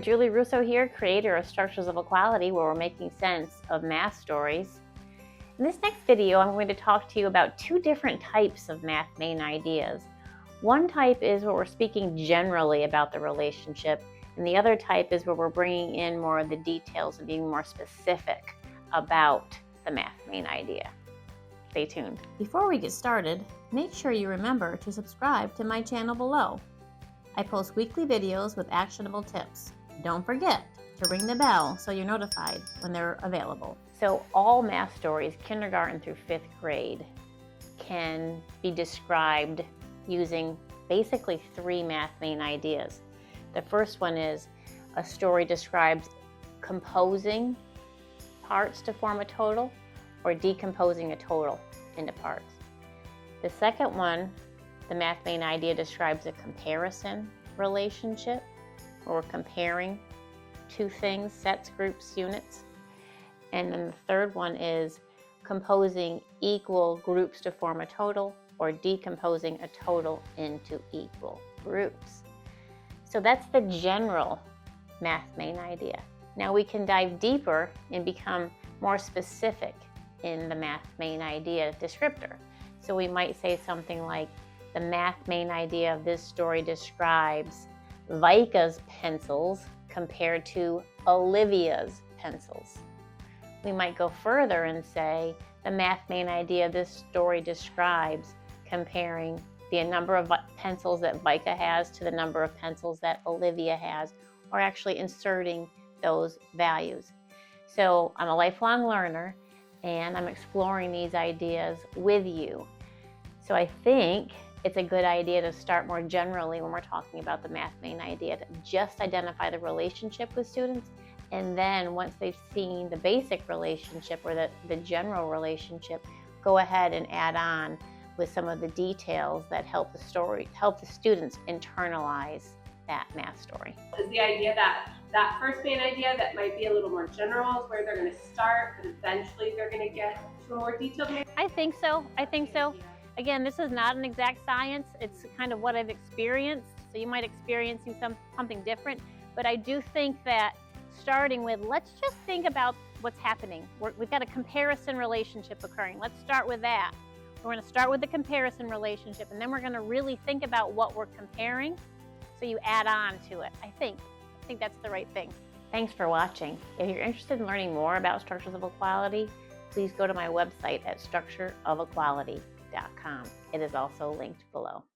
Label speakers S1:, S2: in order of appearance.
S1: Julie Russo here, creator of Structures of Equality, where we're making sense of math stories. In this next video, I'm going to talk to you about two different types of math main ideas. One type is where we're speaking generally about the relationship, and the other type is where we're bringing in more of the details and being more specific about the math main idea. Stay tuned. Before we get started, make sure you remember to subscribe to my channel below. I post weekly videos with actionable tips. Don't forget to ring the bell so you're notified when they're available. So all math stories, kindergarten through 5th grade, can be described using basically three math main ideas. The first one is a story describes composing parts to form a total or decomposing a total into parts. The second one, the math main idea, describes a comparison relationship, where we're comparing two things, sets, groups, units. And then the third one is composing equal groups to form a total, or decomposing a total into equal groups. So that's the general math main idea. Now we can dive deeper and become more specific in the math main idea descriptor. So we might say something like, the math main idea of this story describes Vika's pencils compared to Olivia's pencils. We might go further and say, the math main idea of this story describes comparing the number of pencils that Vika has to the number of pencils that Olivia has, or actually inserting those values. So I'm a lifelong learner, and I'm exploring these ideas with you. So I think it's a good idea to start more generally when we're talking about the math main idea, to just identify the relationship with students, and then once they've seen the basic relationship or the general relationship, go ahead and add on with some of the details that help the students internalize that math story.
S2: Is the idea that first main idea that might be a little more general is where they're going to start, but eventually they're going to get to a more detailed main?
S1: I think so. Again, this is not an exact science. It's kind of what I've experienced. So you might experience something different. But I do think that starting with, let's just think about what's happening. We've got a comparison relationship occurring. Let's start with that. We're going to start with the comparison relationship, and then we're going to really think about what we're comparing. So you add on to it. I think that's the right thing. Thanks for watching. If you're interested in learning more about Structures of Equality, please go to my website at structureofequality.com. It is also linked below.